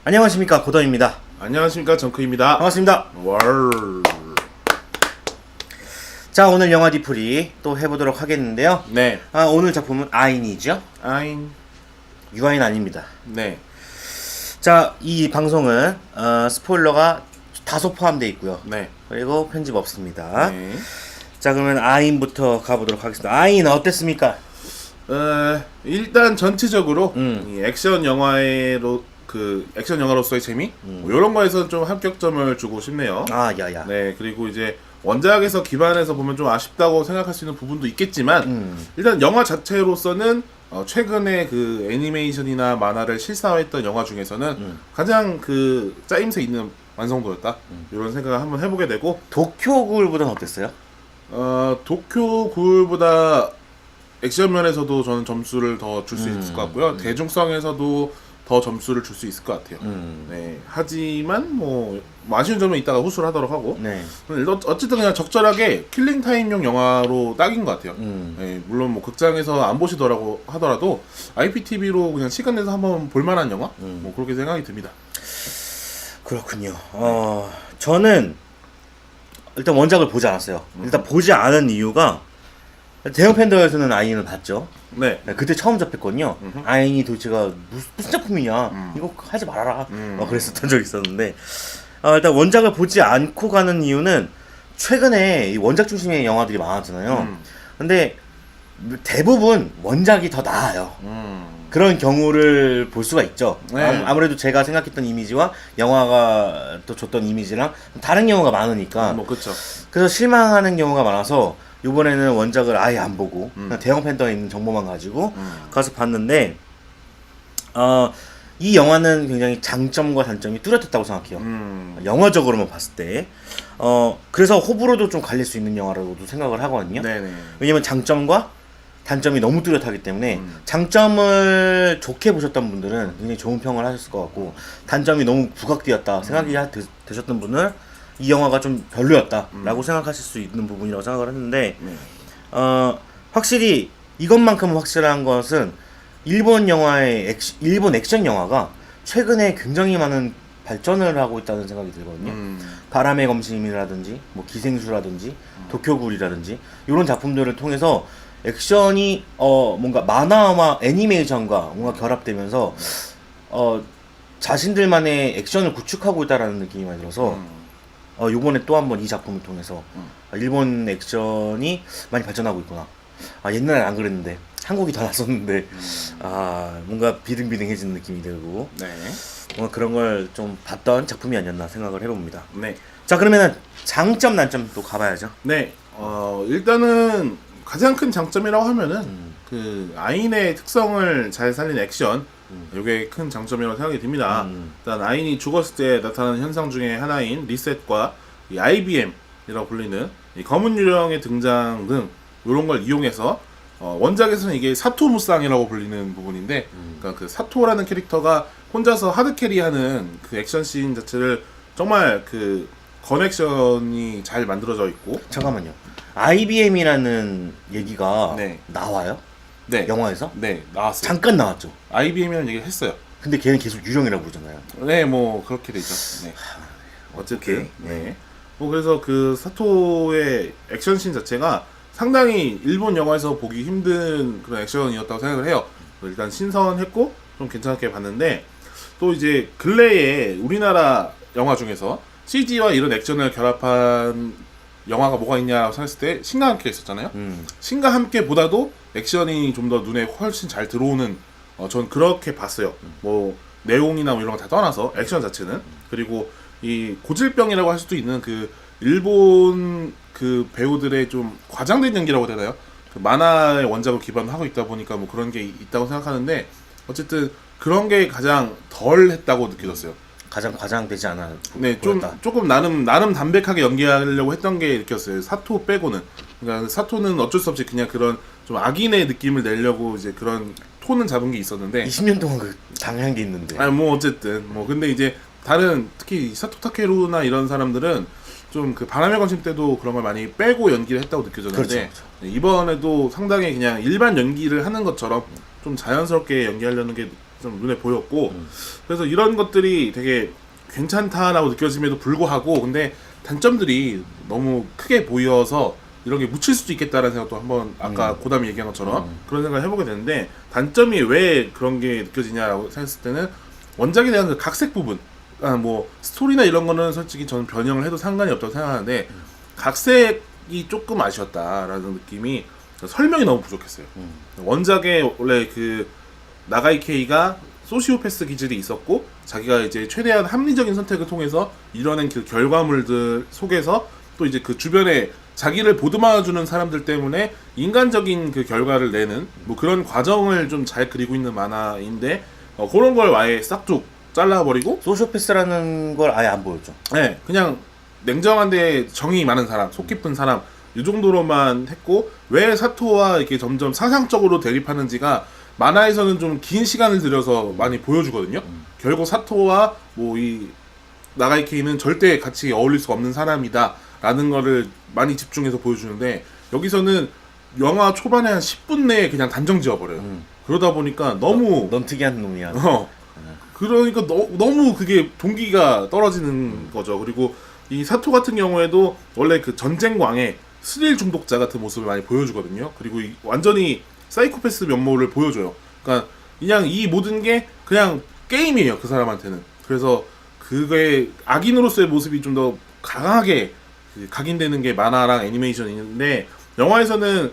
안녕하십니까, 고던입니다. 안녕하십니까, 정크입니다. 반갑습니다. 월. 자, 오늘 영화 디프리 또 해보도록 하겠는데요. 네. 오늘 작품은 아인이죠. 아인. 유아인 아닙니다. 네. 자, 이 방송은 스포일러가 다소 포함되어 있고요. 네. 그리고 편집 없습니다. 네. 자, 그러면 아인부터 가보도록 하겠습니다. 아인 어땠습니까? 일단 전체적으로 이 액션 영화로서의 재미 뭐 이런 거에서 좀 합격점을 주고 싶네요. 야야. 네. 그리고 이제 원작에서 기반해서 보면 좀 아쉽다고 생각할 수 있는 부분도 있겠지만 일단 영화 자체로서는 최근에 그 애니메이션이나 만화를 실사화했던 영화 중에서는 가장 그 짜임새 있는 완성도였다. 이런 생각을 한번 해보게 되고, 도쿄굴보다는 어땠어요? 도쿄굴보다 액션 면에서도 저는 점수를 더 줄 수 있을 것 같고요. 대중성에서도 더 점수를 줄 수 있을 것 같아요. 네. 하지만 뭐 아쉬운 점은 이따가 후수를 하도록 하고, 네. 어쨌든 그냥 적절하게 킬링 타임용 영화로 딱인 것 같아요. 네, 물론 뭐 극장에서 안 보시더라고 하더라도 IPTV로 그냥 시간 내서 한번 볼만한 영화, 뭐 그렇게 생각이 듭니다. 그렇군요. 저는 일단 원작을 보지 않았어요. 일단 보지 않은 이유가 대형 팬더에서는 아인을 봤죠. 네. 그때 처음 접했거든요. 아인이 도대체가 무슨 작품이냐, 이거 하지 말아라, 그랬었던 적이 있었는데, 일단 원작을 보지 않고 가는 이유는 최근에 이 원작 중심의 영화들이 많았잖아요. 근데 대부분 원작이 더 나아요. 그런 경우를 볼 수가 있죠. 네. 아무래도 제가 생각했던 이미지와 영화가 또 줬던 이미지랑 다른 경우가 많으니까, 뭐 그렇죠. 그래서 실망하는 경우가 많아서 이번에는 원작을 아예 안 보고 그냥 대형 팬더에 있는 정보만 가지고 가서 봤는데, 이 영화는 굉장히 장점과 단점이 뚜렷했다고 생각해요. 영화적으로만 봤을 때. 그래서 호불호도 좀 갈릴 수 있는 영화라고도 생각을 하거든요. 네네. 왜냐면 장점과 단점이 너무 뚜렷하기 때문에 장점을 좋게 보셨던 분들은 굉장히 좋은 평을 하셨을 것 같고, 단점이 너무 부각되었다 생각이 되셨던 분은 이 영화가 좀 별로였다라고 생각하실 수 있는 부분이라고 생각을 했는데, 확실히 이것만큼 확실한 것은 일본 액션 영화가 최근에 굉장히 많은 발전을 하고 있다는 생각이 들거든요. 바람의 검심이라든지 뭐 기생수라든지 도쿄굴이라든지 이런 작품들을 통해서 액션이 뭔가 만화와 애니메이션과 뭔가 결합되면서 자신들만의 액션을 구축하고 있다라는 느낌이 많이 들어서 요번에 또 한 번 이 작품을 통해서 일본 액션이 많이 발전하고 있구나. 옛날엔 안 그랬는데, 한국이 더 낫었는데, 뭔가 비등비등해지는 느낌이 들고, 네. 뭔가 그런 걸 좀 봤던 작품이 아니었나 생각을 해봅니다. 네. 자, 그러면은 장점, 단점 또 가봐야죠. 네. 일단은 가장 큰 장점이라고 하면은 그 아인의 특성을 잘 살린 액션, 이게 큰 장점이라고 생각이 듭니다. 일단 아인이 죽었을 때 나타나는 현상 중에 하나인 리셋과 이 IBM이라고 불리는 이 검은 유령의 등장 등 이런 걸 이용해서, 원작에서는 이게 사토 무쌍이라고 불리는 부분인데, 그러니까 그 사토라는 캐릭터가 혼자서 하드캐리하는 그 액션 씬 자체를 정말 그 건액션이 잘 만들어져 있고. 잠깐만요. IBM이라는 얘기가 네. 나와요? 네. 영화에서? 네, 나왔어요. 잠깐 나왔죠. IBM이라는 얘기를 했어요. 근데 걔는 계속 유령이라고 부르잖아요. 네, 뭐 그렇게 되죠. 네. 어쨌든 오케이. 네. 뭐 그래서 그 사토의 액션씬 자체가 상당히 일본 영화에서 보기 힘든 그런 액션이었다고 생각을 해요. 일단 신선했고 좀 괜찮게 봤는데, 또 이제 근래에 우리나라 영화 중에서 CG와 이런 액션을 결합한 영화가 뭐가 있냐고 생각했을 때 신과 함께 있었잖아요. 신과 함께보다도 액션이 좀 더 눈에 훨씬 잘 들어오는, 전 그렇게 봤어요. 뭐 내용이나 뭐 이런 거 다 떠나서 액션 자체는. 그리고 이 고질병이라고 할 수도 있는 그 일본 그 배우들의 좀 과장된 연기라고 해야 되나요? 그 만화의 원작을 기반으로 하고 있다 보니까 뭐 그런 게 있다고 생각하는데, 어쨌든 그런 게 가장 덜 했다고 느껴졌어요. 가장 과장되지 않아. 네, 보였다. 조금 나름 담백하게 연기하려고 했던 게 느꼈어요. 사토 빼고는. 그러니까 사토는 어쩔 수 없이 그냥 그런 좀 악인의 느낌을 내려고 이제 그런 톤은 잡은 게 있었는데, 20년 동안 그 당한 게 있는데. 뭐 어쨌든 뭐 근데 이제 다른 특히 사토 타케루나 이런 사람들은 좀 그 바람의 관심 때도 그런 걸 많이 빼고 연기를 했다고 느껴졌는데, 그렇죠. 네, 이번에도 상당히 그냥 일반 연기를 하는 것처럼 좀 자연스럽게 연기하려는 게 좀 눈에 보였고 그래서 이런 것들이 되게 괜찮다라고 느껴짐에도 불구하고 근데 단점들이 너무 크게 보여서 이런 게 묻힐 수도 있겠다라는 생각도 한번 아까 고담이 얘기한 것처럼 그런 생각을 해보게 되는데 단점이 왜 그런 게 느껴지냐라고 생각했을 때는 원작에 대한 그 각색 부분 뭐 스토리나 이런 거는 솔직히 저는 변형을 해도 상관이 없다고 생각하는데 각색이 조금 아쉬웠다라는 느낌이 설명이 너무 부족했어요. 원작에 원래 그 나가이 케이가 소시오패스 기질이 있었고 자기가 이제 최대한 합리적인 선택을 통해서 이뤄낸 그 결과물들 속에서 또 이제 그 주변에 자기를 보듬어주는 사람들 때문에 인간적인 그 결과를 내는 뭐 그런 과정을 좀 잘 그리고 있는 만화인데 그런 걸 아예 싹둑 잘라버리고 소시오패스라는 걸 아예 안 보였죠. 네, 그냥 냉정한데 정이 많은 사람, 속 깊은 사람 이 정도로만 했고 왜 사토와 이렇게 점점 상상적으로 대립하는지가 만화에서는 좀 긴 시간을 들여서 많이 보여주거든요. 결국 사토와 뭐 이 나가이 케이는 절대 같이 어울릴 수가 없는 사람이다라는 거를 많이 집중해서 보여주는데 여기서는 영화 초반에 한 10분 내에 그냥 단정 지어버려요. 그러다 보니까 너무 넌 특이한 놈이야. 그러니까 너무 그게 동기가 떨어지는 거죠. 그리고 이 사토 같은 경우에도 원래 그 전쟁광의 스릴 중독자 같은 모습을 많이 보여주거든요. 그리고 완전히 사이코패스 면모를 보여줘요. 그러니까 그냥 이 모든 게 그냥 게임이에요. 그 사람한테는. 그래서 그게 악인으로서의 모습이 좀 더 강하게 각인되는 게 만화랑 애니메이션인데 영화에서는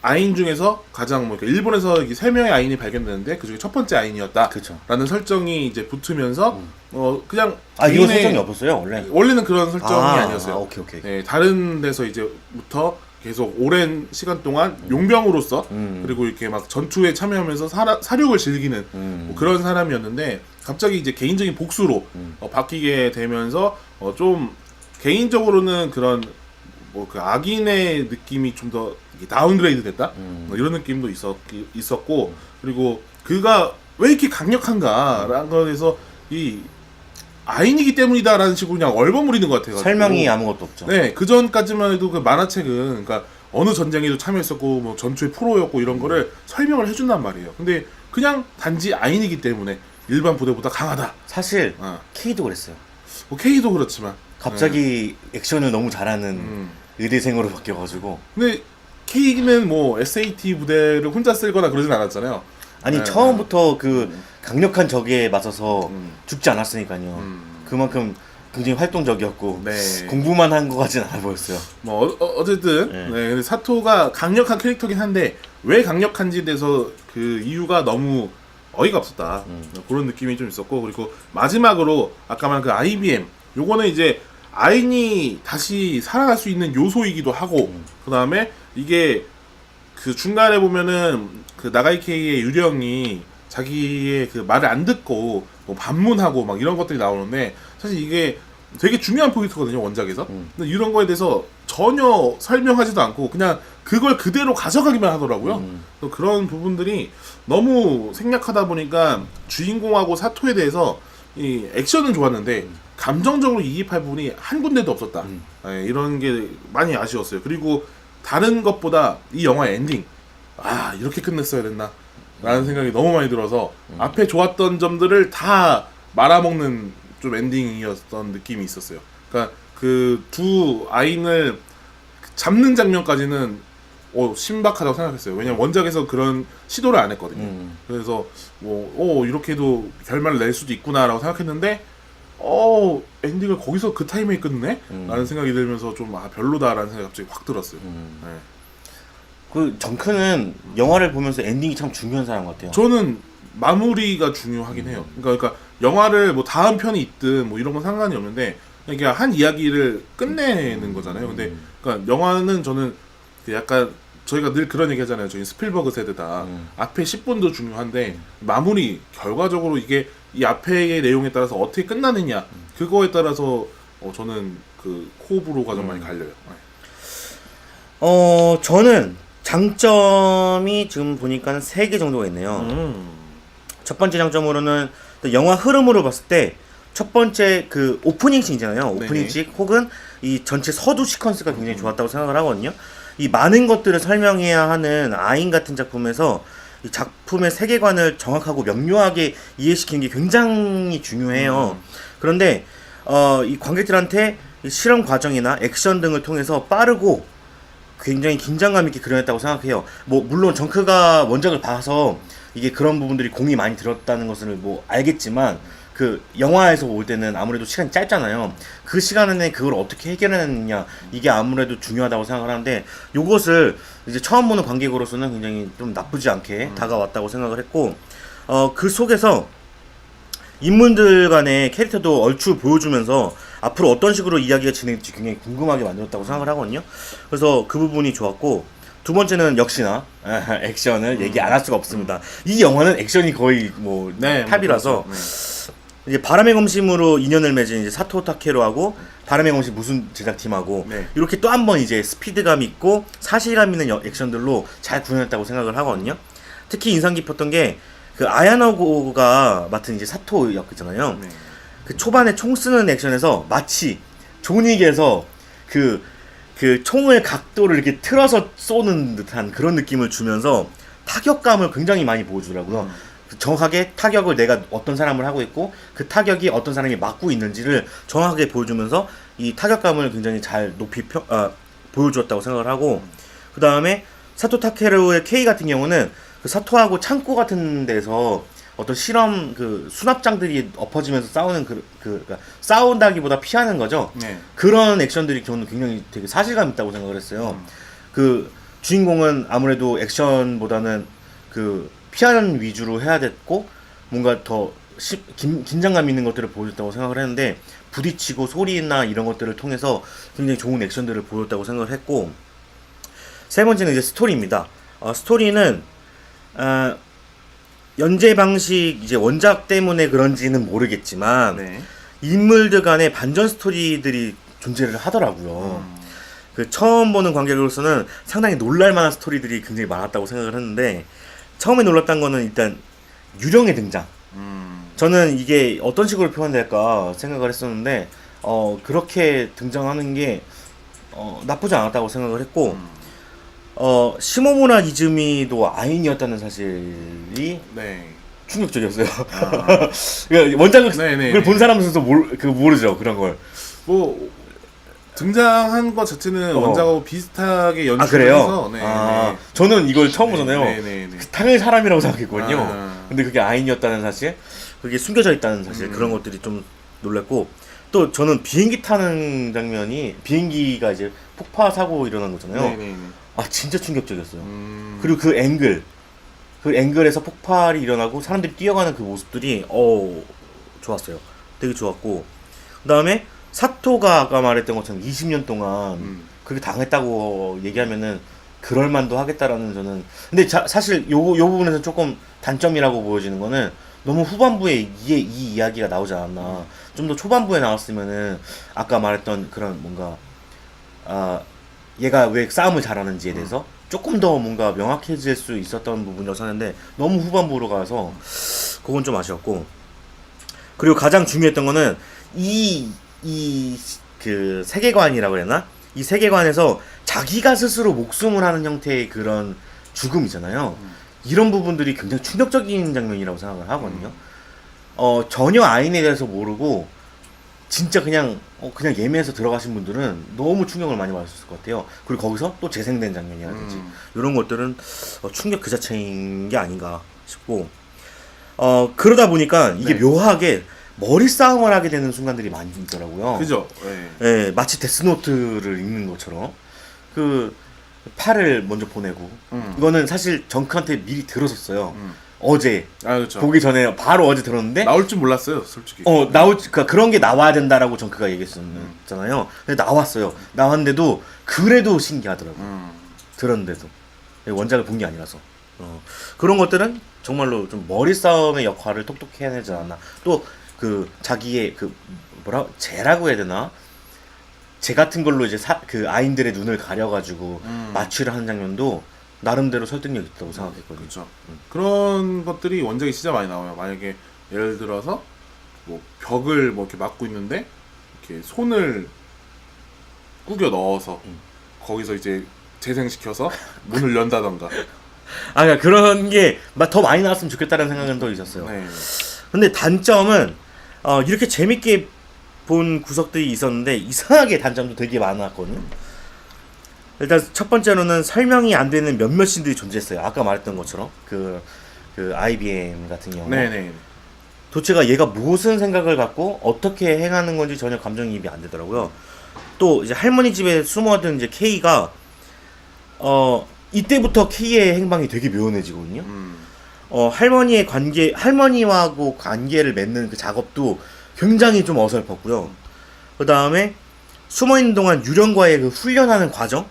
아인 중에서 가장 뭐 일본에서 3명의 아인이 발견되는데 그중에 첫 번째 아인이었다라는 그쵸. 설정이 이제 붙으면서 그냥 이거 설정이 없었어요 원래? 원래는 그런 설정이 아니었어요. 오케이. 네, 다른 데서 이제부터 계속 오랜 시간 동안 용병으로서 그리고 이렇게 막 전투에 참여하면서 사륙을 즐기는 뭐 그런 사람이었는데 갑자기 이제 개인적인 복수로 바뀌게 되면서 좀 개인적으로는 그런 뭐 그 악인의 느낌이 좀 더 다운그레이드 됐다 뭐 이런 느낌도 있었고 그리고 그가 왜 이렇게 강력한가라는 거에서 이 아인이기 때문이다라는 식으로 그냥 얼버무리는 것 같아요. 설명이 아무것도 없죠. 네, 그 전까지만 해도 그 만화책은 그러니까 어느 전쟁에도 참여했었고 뭐 전투의 프로였고 이런 거를 설명을 해준단 말이에요. 근데 그냥 단지 아인이기 때문에 일반 부대보다 강하다. 사실 K도 그랬어요. 뭐 K도 그렇지만 갑자기 액션을 너무 잘하는 의대생으로 바뀌어가지고. 근데 K는 뭐 SAT 부대를 혼자 쓸거나 그러진 않았잖아요. 아니 처음부터 그 강력한 적에 맞서서 죽지 않았으니까요. 그만큼 굉장히 활동적이었고 네. 공부만 한 것 같진 않아 보였어요. 뭐 어쨌든 네. 근데 사토가 강력한 캐릭터긴 한데 왜 강력한지에 대해서 그 이유가 너무 어이가 없었다. 그런 느낌이 좀 있었고 그리고 마지막으로 아까 말한 그 IBM 요거는 이제 아인이 다시 살아날 수 있는 요소이기도 하고 그 다음에 이게 그 중간에 보면은 그 나가이 케이의 유령이 자기의 그 말을 안 듣고 뭐 반문하고 막 이런 것들이 나오는데 사실 이게 되게 중요한 포인트거든요 원작에서. 근데 이런 거에 대해서 전혀 설명하지도 않고 그냥 그걸 그대로 가져가기만 하더라고요. 또 그런 부분들이 너무 생략하다 보니까 주인공하고 사토에 대해서 이 액션은 좋았는데 감정적으로 이입할 부분이 한 군데도 없었다. 네, 이런 게 많이 아쉬웠어요. 그리고 다른 것보다 이 영화의 엔딩 이렇게 끝냈어야 됐나 라는 생각이 너무 많이 들어서 앞에 좋았던 점들을 다 말아먹는 좀 엔딩이었던 느낌이 있었어요. 그러니까 그 두 아인을 잡는 장면까지는 신박하다고 생각했어요. 왜냐면 원작에서 그런 시도를 안 했거든요. 그래서 뭐 이렇게도 결말을 낼 수도 있구나라고 생각했는데 엔딩을 거기서 그 타이밍에 끝내? 라는 생각이 들면서 좀 별로다라는 생각이 갑자기 확 들었어요. 네. 그 정크는 영화를 보면서 엔딩이 참 중요한 사람 같아요. 저는 마무리가 중요하긴 해요. 그러니까 영화를 뭐 다음 편이 있든 뭐 이런 건 상관이 없는데 그냥 한 이야기를 끝내는 거잖아요. 근데 그러니까 영화는 저는 약간 저희가 늘 그런 얘기 하잖아요. 저희 스필버그 세대다. 앞에 10분도 중요한데 마무리 결과적으로 이게 이 앞에의 내용에 따라서 어떻게 끝나느냐 그거에 따라서 저는 그 호불호가 좀 많이 갈려요. 저는 장점이 지금 보니까 3개 정도가 있네요. 첫 번째 장점으로는 영화 흐름으로 봤을 때 첫 번째 그 오프닝씬이잖아요. 오프닝씬 혹은 이 전체 서두 시퀀스가 굉장히 좋았다고 생각을 하거든요. 이 많은 것들을 설명해야 하는 아인 같은 작품에서 이 작품의 세계관을 정확하고 명료하게 이해시키는 게 굉장히 중요해요. 그런데 이 관객들한테 이 실험 과정이나 액션 등을 통해서 빠르고 굉장히 긴장감 있게 그려냈다고 생각해요. 뭐 물론 정크가 원작을 봐서 이게 그런 부분들이 공이 많이 들었다는 것을 뭐 알겠지만 그 영화에서 볼 때는 아무래도 시간이 짧잖아요. 그 시간 안에 그걸 어떻게 해결해냈느냐 이게 아무래도 중요하다고 생각을 하는데 요것을 이제 처음 보는 관객으로서는 굉장히 좀 나쁘지 않게 다가왔다고 생각을 했고 그 속에서 인물들 간의 캐릭터도 얼추 보여주면서 앞으로 어떤 식으로 이야기가 진행될지 굉장히 궁금하게 만들었다고 생각을 하거든요. 그래서 그 부분이 좋았고 두 번째는 역시나 액션을 얘기 안 할 수가 없습니다. 이 영화는 액션이 거의 뭐 탑이라서 이제 바람의 검심으로 인연을 맺은 이제 사토 타케루하고 바람의 검심 무슨 제작팀하고 이렇게 또 한 번 이제 스피드감 있고 사실감 있는 액션들로 잘 구현했다고 생각을 하거든요. 특히 인상 깊었던 게 그 아야나고가 맡은 이제 사토 역 있잖아요. 그 초반에 총 쓰는 액션에서 마치 존윅에서 그 총을 각도를 이렇게 틀어서 쏘는 듯한 그런 느낌을 주면서 타격감을 굉장히 많이 보여주더라고요. 정확하게 타격을 내가 어떤 사람을 하고 있고 그 타격이 어떤 사람이 맞고 있는지를 정확하게 보여주면서 이 타격감을 굉장히 잘 높이 보여주었다고 생각을 하고 그 다음에 사토 타케루의 K 같은 경우는 그 사토하고 창고 같은 데서 어떤 실험 그 수납장들이 엎어지면서 싸우는 그러니까 싸운다기보다 피하는 거죠. 그런 액션들이 저는 굉장히 되게 사실감 있다고 생각을 했어요. 그 주인공은 아무래도 액션보다는 그 피하는 위주로 해야 됐고 뭔가 더 긴장감 있는 것들을 보여줬다고 생각을 했는데 부딪히고 소리나 이런 것들을 통해서 굉장히 좋은 액션들을 보여줬다고 생각을 했고 세 번째는 이제 스토리입니다. 스토리는 연재 방식 이제 원작 때문에 그런지는 모르겠지만 인물들 간의 반전 스토리들이 존재를 하더라고요. 그 처음 보는 관객으로서는 상당히 놀랄만한 스토리들이 굉장히 많았다고 생각을 했는데 처음에 놀랐던 거는 일단 유령의 등장. 저는 이게 어떤 식으로 표현될까 생각을 했었는데 그렇게 등장하는 게 나쁘지 않았다고 생각을 했고 시모무라 이즈미도 아인이었다는 사실이 충격적이었어요. 그러니까 원작을 본 사람으로서 모르죠 그런 걸. 뭐 등장한 것 자체는 원작하고 비슷하게 연출을 그래요? 해서 저는 이걸 처음 보잖아요. 당연히 사람이라고 생각했거든요. 근데 그게 아인이었다는 사실, 그게 숨겨져 있다는 사실, 그런 것들이 좀 놀랐고 또 저는 비행기 타는 장면이 비행기가 이제 폭파 사고 일어난 거잖아요. 진짜 충격적이었어요. 그리고 그 앵글에서 폭발이 일어나고 사람들이 뛰어가는 그 모습들이 좋았어요. 되게 좋았고 그 다음에 사토가 아까 말했던 것처럼 20년 동안 그렇게 당했다고 얘기하면은 그럴만도 하겠다라는 저는 근데 사실 요 부분에서 조금 단점이라고 보여지는 거는 너무 후반부에 이 이야기가 나오지 않았나. 좀 더 초반부에 나왔으면은 아까 말했던 그런 뭔가 얘가 왜 싸움을 잘하는지에 대해서 조금 더 뭔가 명확해질 수 있었던 부분이라고 하는데 너무 후반부로 가서 그건 좀 아쉬웠고 그리고 가장 중요했던 거는 그 세계관이라고 그랬나? 이 세계관에서 자기가 스스로 목숨을 하는 형태의 그런 죽음이잖아요. 이런 부분들이 굉장히 충격적인 장면이라고 생각을 하거든요. 전혀 아인에 대해서 모르고 진짜 그냥 예매해서 들어가신 분들은 너무 충격을 많이 받으셨을 것 같아요. 그리고 거기서 또 재생된 장면이라든지 이런 것들은 충격 그 자체인 게 아닌가 싶고 그러다 보니까 이게 묘하게 머리 싸움을 하게 되는 순간들이 많이 있더라고요. 그죠? 마치 데스노트를 읽는 것처럼 그 팔을 먼저 보내고 이거는 사실 정크한테 미리 들었었어요. 어제 그렇죠. 보기 전에 바로 어제 들었는데 나올 줄 몰랐어요, 솔직히. 그러니까 그런 게 나와야 된다라고 정크가 얘기했었잖아요. 근데 나왔어요. 나왔는데도 그래도 신기하더라고요. 들었는데도 원작을 본 게 아니라서 그런 것들은 정말로 좀 머리 싸움의 역할을 똑똑히 해내지 않았나. 또 그 자기의 그 재라고 해야 되나? 재 같은 걸로 이제 그 아인들의 눈을 가려가지고 마취를 하는 장면도 나름대로 설득력 있다고 생각했거든요. 그렇죠. 그런 것들이 원작에 진짜 많이 나와요. 만약에 예를 들어서 뭐 벽을 뭐 이렇게 막고 있는데 이렇게 손을 구겨 넣어서 거기서 이제 재생시켜서 문을 연다던가 그러니까 그런 게 더 많이 나왔으면 좋겠다는 생각은 또 있었어요. 네. 근데 단점은 이렇게 재밌게 본 구석들이 있었는데 이상하게 단점도 되게 많았거든요. 일단 첫 번째로는 설명이 안 되는 몇몇 씬들이 존재했어요. 아까 말했던 것처럼 그 IBM 같은 경우 네네. 도대체가 얘가 무슨 생각을 갖고 어떻게 행하는 건지 전혀 감정이입이 안 되더라고요. 또 이제 할머니 집에 숨어든 이제 K가 이때부터 K의 행방이 되게 묘연해지거든요. 할머니하고 관계를 맺는 그 작업도 굉장히 좀 어설펐고요. 그 다음에 숨어있는 동안 유령과의 그 훈련하는 과정?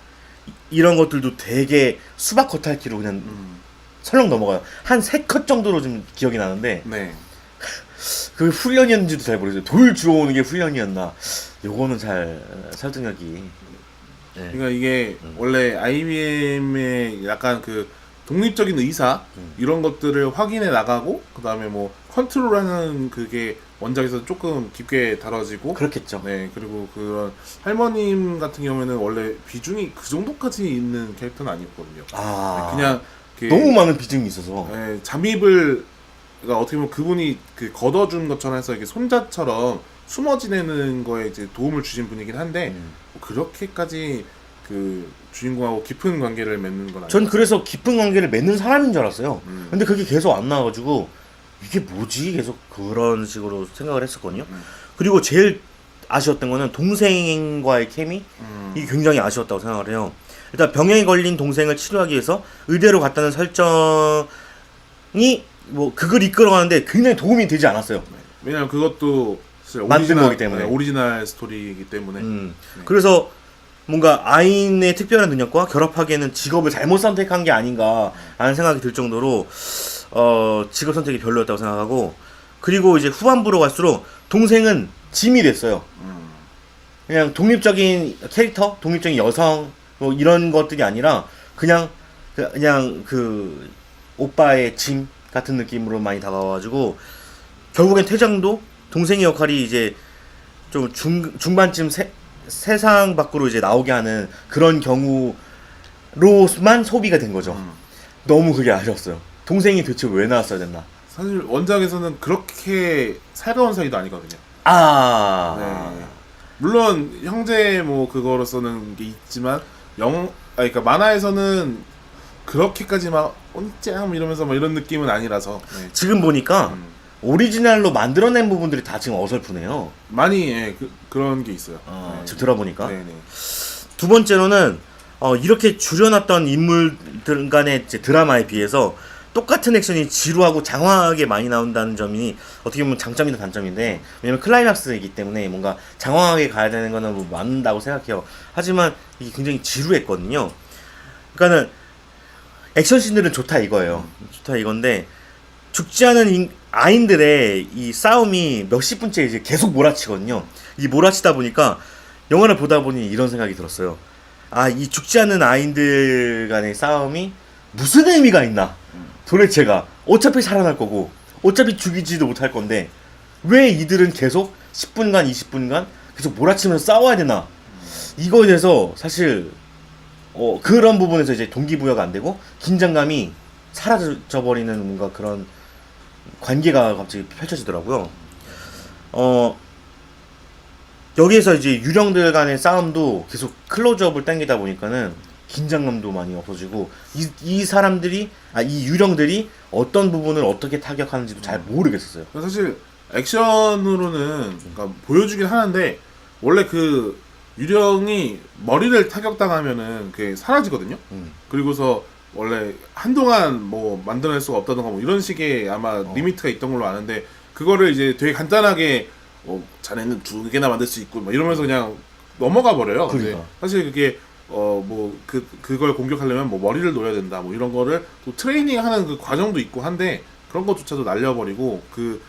이런 것들도 되게 수박 겉핥기로 그냥 설렁 넘어가요. 한 3컷 정도로 좀 기억이 나는데, 네. 그 훈련이었는지도 잘 모르겠어요. 돌 주워오는 게 훈련이었나. 요거는 잘 설득력이. 네. 그러니까 이게 원래 IBM의 약간 그 독립적인 의사 이런 것들을 확인해 나가고 그 다음에 뭐 컨트롤하는 그게 원작에서 조금 깊게 다뤄지고 그렇겠죠. 네 그리고 그런 할머님 같은 경우에는 원래 비중이 그 정도까지 있는 캐릭터는 아니었거든요. 그냥 너무 많은 비중이 있어서. 네, 잠입을 그러니까 어떻게 보면 그분이 그 걷어준 것처럼 해서 이게 손자처럼 숨어 지내는 거에 이제 도움을 주신 분이긴 한데 뭐 그렇게까지 그 주인공하고 깊은 관계를 맺는 건 아니에요. 전 그래서 깊은 관계를 맺는 사람인 줄 알았어요. 근데 그게 계속 안 나와가지고 이게 뭐지? 계속 그런 식으로 생각을 했었거든요. 그리고 제일 아쉬웠던 거는 동생과의 케미? 이게 굉장히 아쉬웠다고 생각을 해요. 일단 병에 걸린 동생을 치료하기 위해서 의대로 갔다는 설정이 뭐 그걸 이끌어가는데 굉장히 도움이 되지 않았어요. 왜냐면 그것도 만든 거기 때문에. 오리지널 스토리이기 때문에. 네. 그래서 뭔가 아인의 특별한 능력과 결합하기에는 직업을 잘못 선택한 게 아닌가라는 생각이 들 정도로 직업 선택이 별로였다고 생각하고, 그리고 이제 후반부로 갈수록 동생은 짐이 됐어요. 그냥 독립적인 캐릭터, 독립적인 여성 뭐 이런 것들이 아니라 그냥 그 오빠의 짐 같은 느낌으로 많이 다가와가지고 결국엔 퇴장도 동생의 역할이 이제 좀 중반쯤 세상 밖으로 이제 나오게 하는 그런 경우로만 소비가 된 거죠. 너무 그게 아쉬웠어요. 동생이 대체 왜 나왔어야 됐나? 사실 원작에서는 그렇게 살가운 사이도 아니거든요. 네. 물론 형제 뭐 그거로서는 게 있지만 그러니까 만화에서는 그렇게까지 막 온짱 이러면서 막 이런 느낌은 아니라서. 네. 지금 보니까 오리지널로 만들어낸 부분들이 다 지금 어설프네요. 많이 그런 게 있어요. 네. 지금 들어보니까. 네네. 두 번째로는 이렇게 줄여놨던 인물들 간의 이제 드라마에 비해서 똑같은 액션이 지루하고 장황하게 많이 나온다는 점이 어떻게 보면 장점이나 단점인데, 왜냐면 클라이막스이기 때문에 뭔가 장황하게 가야 되는 거는 뭐 맞는다고 생각해요. 하지만 이게 굉장히 지루했거든요. 그러니까는 액션씬들은 좋다 이거예요. 좋다 이건데 죽지 않은 아인들의 이 싸움이 몇십 분째 이제 계속 몰아치거든요. 이 몰아치다 보니까 영화를 보다 보니 이런 생각이 들었어요. 이 죽지 않는 아인들 간의 싸움이 무슨 의미가 있나? 도대체가 어차피 살아날 거고 어차피 죽이지도 못할 건데 왜 이들은 계속 10분간 20분간 계속 몰아치면서 싸워야 되나? 이거에 대해서 사실 그런 부분에서 이제 동기부여가 안 되고 긴장감이 사라져 버리는 뭔가 그런 관계가 갑자기 펼쳐지더라고요. 여기에서 이제 유령들 간의 싸움도 계속 클로즈업을 당기다 보니까는 긴장감도 많이 없어지고 이 사람들이 이 유령들이 어떤 부분을 어떻게 타격하는지도 잘 모르겠었어요. 사실 액션으로는 그러니까 보여주긴 하는데 원래 그 유령이 머리를 타격당하면은 그게 사라지거든요. 그리고서 원래 한동안 뭐 만들어낼 수가 없다던가 뭐 이런 식의 아마 리미트가 있던 걸로 아는데 그거를 이제 되게 간단하게 자네는 2개나 만들 수 있고 막 이러면서 그냥 넘어가 버려요. 그러니까. 사실 그게 그걸 공격하려면 뭐 머리를 놓아야 된다 뭐 이런 거를 또 트레이닝하는 그 과정도 있고 한데 그런 것조차도 날려버리고 그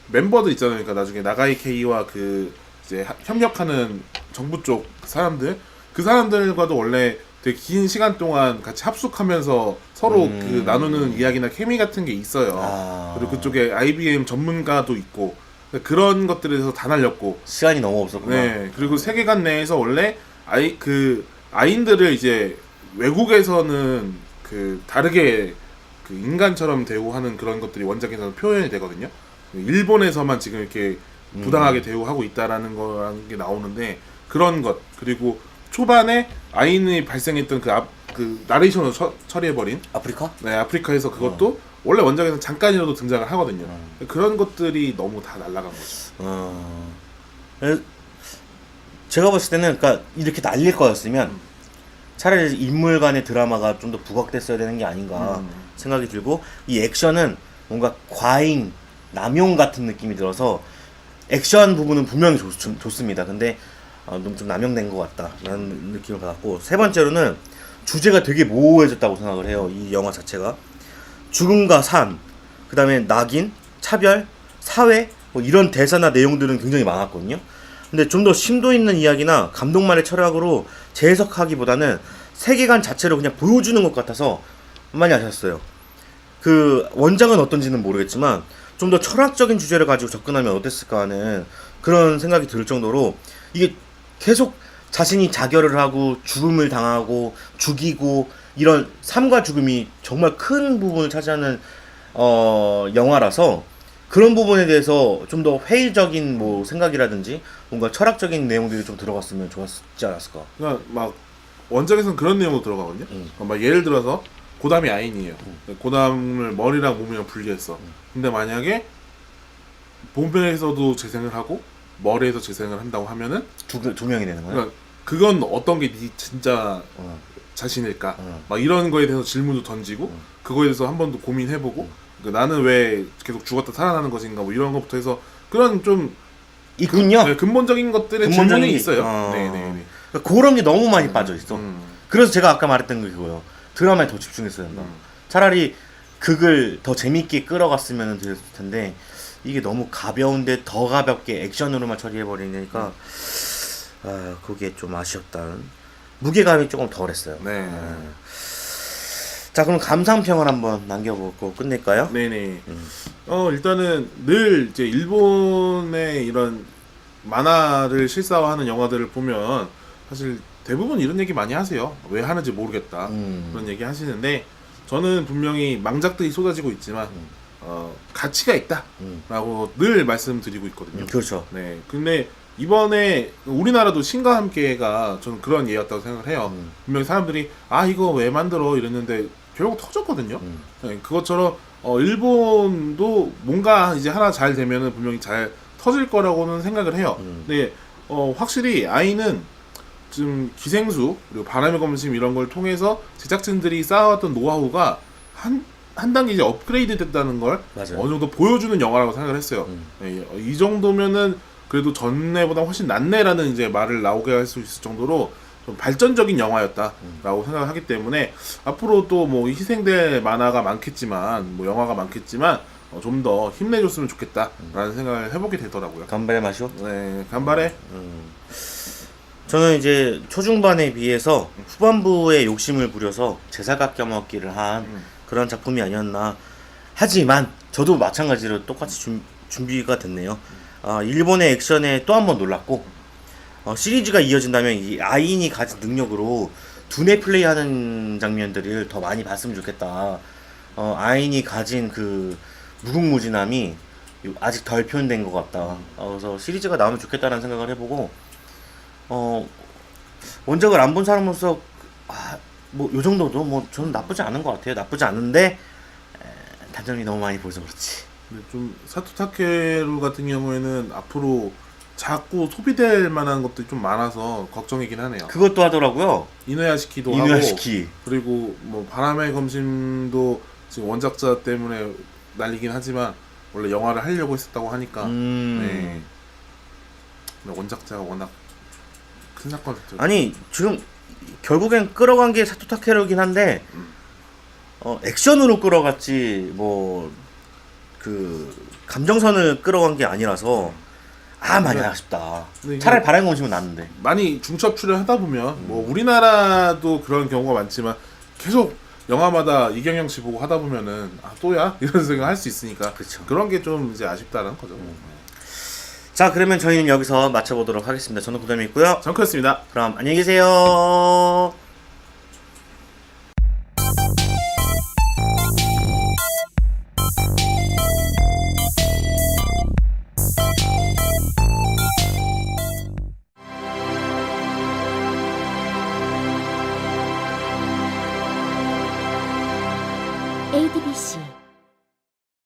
멤버들 있잖아요. 그러니까 나중에 나가이 케이와 그 이제 협력하는 정부 쪽 사람들 그 사람들과도 원래 되게 긴 시간 동안 같이 합숙하면서 서로 그 나누는 이야기나 케미 같은 게 있어요. 그리고 그쪽에 IBM 전문가도 있고 그런 것들에서 다 날렸고 시간이 너무 없었구나. 네. 그리고 세계관 내에서 원래 아인들을 이제 외국에서는 그 다르게 그 인간처럼 대우하는 그런 것들이 원작에서는 표현이 되거든요. 일본에서만 지금 이렇게 부당하게 대우하고 있다라는 거라는 게 나오는데 그런 것 그리고 초반에 아인이 발생했던 그 나레이션을 처리해버린 아프리카? 네 아프리카에서 그것도 원래 원작에서 잠깐이라도 등장을 하거든요. 그런 것들이 너무 다 날아간 거죠. 제가 봤을 때는 그러니까 이렇게 날릴 거였으면 차라리 인물 간의 드라마가 좀 더 부각됐어야 되는 게 아닌가 생각이 들고 이 액션은 뭔가 과잉, 남용 같은 느낌이 들어서 액션 부분은 분명히 좋습니다. 근데 좀 남용된 것 같다라는 느낌을 받았고 세 번째로는 주제가 되게 모호해졌다고 생각을 해요. 이 영화 자체가 죽음과 삶, 그 다음에 낙인, 차별, 사회 뭐 이런 대사나 내용들은 굉장히 많았거든요. 근데 좀 더 심도 있는 이야기나 감독만의 철학으로 재해석하기보다는 세계관 자체로 그냥 보여주는 것 같아서 많이 아쉬웠어요. 그 원작은 어떤지는 모르겠지만 좀 더 철학적인 주제를 가지고 접근하면 어땠을까 하는 그런 생각이 들 정도로 이게 계속 자신이 자결을 하고 죽음을 당하고 죽이고 이런 삶과 죽음이 정말 큰 부분을 차지하는 영화라서 그런 부분에 대해서 좀 더 회의적인 뭐 생각이라든지 뭔가 철학적인 내용들이 좀 들어갔으면 좋았지 않았을까. 그러니까 막 원작에서는 그런 내용도 들어가거든요. 막 예를 들어서 고담이 아인이에요. 고담을 머리랑 몸이랑 분리했어. 근데 만약에 본편에서도 재생을 하고 머리에서 재생을 한다고 하면은 두 명이 되는 거야? 그러니까 그건 어떤 게 네 진짜 자신일까? 막 이런 거에 대해서 질문도 던지고 그거에 대해서 한 번도 고민해보고 그러니까 나는 왜 계속 죽었다 살아나는 것인가 뭐 이런 것부터 해서 그런 좀 있군요. 네, 근본적인 것들의 질문이 있어요. 네네네. 그러니까 그런 게 너무 많이 빠져 있어. 그래서 제가 아까 말했던 게 그거예요. 드라마에 더 집중했어야 된다. 차라리 극을 더 재밌게 끌어갔으면 됐을 텐데 이게 너무 가벼운데 더 가볍게 액션으로만 처리해버리니까 그게 좀 아쉬웠다는 무게감이 조금 덜했어요. 네. 자 그럼 감상평을 한번 남겨보고 끝낼까요? 네네. 일단은 늘 이제 일본의 이런 만화를 실사화하는 영화들을 보면 사실 대부분 이런 얘기 많이 하세요. 왜 하는지 모르겠다. 그런 얘기 하시는데 저는 분명히 망작들이 쏟아지고 있지만 가치가 있다라고 늘 말씀드리고 있거든요. 그렇죠. 네. 근데 이번에 우리나라도 신과 함께가 저는 그런 예였다고 생각을 해요. 분명히 사람들이 이거 왜 만들어 이랬는데 결국 터졌거든요. 네, 그것처럼 일본도 뭔가 이제 하나 잘 되면은 분명히 잘 터질 거라고는 생각을 해요. 근데 확실히 아이는 지금 기생수 그리고 바람의 검심 이런 걸 통해서 제작진들이 쌓아왔던 노하우가 한 단계 이제 업그레이드 됐다는 걸 맞아요. 어느 정도 보여주는 영화라고 생각을 했어요. 네, 이 정도면은 그래도 전에보다 훨씬 낫네라는 이제 말을 나오게 할 수 있을 정도로 좀 발전적인 영화였다라고 생각을 하기 때문에 앞으로 또 뭐 희생될 만화가 많겠지만 뭐 영화가 많겠지만 좀 더 힘내줬으면 좋겠다라는 생각을 해보게 되더라고요. 간발의 마쇼? 네, 간발에. 저는 이제 초중반에 비해서 후반부에 욕심을 부려서 제사각 껴먹기를 한 그런 작품이 아니었나. 하지만 저도 마찬가지로 똑같이 준비가 됐네요. 일본의 액션에 또 한 번 놀랐고 시리즈가 이어진다면 이 아인이 가진 능력으로 두뇌 플레이하는 장면들을 더 많이 봤으면 좋겠다. 아인이 가진 그 무궁무진함이 아직 덜 표현된 것 같다. 그래서 시리즈가 나오면 좋겠다라는 생각을 해보고 원작을 안 본 사람으로서 뭐 요 정도도 뭐 저는 나쁘지 않은 것 같아요. 나쁘지 않은데 단점이 너무 많이 보여서 그렇지. 근데 좀 사토 타케루 같은 경우에는 앞으로 자꾸 소비될 만한 것들이 좀 많아서 걱정이긴 하네요. 그것도 하더라고요. 이누야시키도 이누야시키. 하고 그리고 뭐 바람의 검심도 지금 원작자 때문에 날리긴 하지만 원래 영화를 하려고 했었다고 하니까 네. 근데 원작자가 워낙 큰 사건을 아니 지금 결국엔 끌어간 게 사토 타케루긴 한데 액션으로 끌어갔지 뭐 그 감정선을 끌어간 게 아니라서 많이 아쉽다. 차라리 바람의 검심은 낫는데 많이 중첩 출연하다 보면 뭐 우리나라도 그런 경우가 많지만 계속 영화마다 이경영 씨 보고 하다 보면은 또야 이런 생각 할 수 있으니까 그쵸. 그런 게 좀 이제 아쉽다는 거죠. 자 그러면 저희는 여기서 마쳐보도록 하겠습니다. 저는 구담이 있고요. 정크였습니다. 그럼 안녕히 계세요. ADBC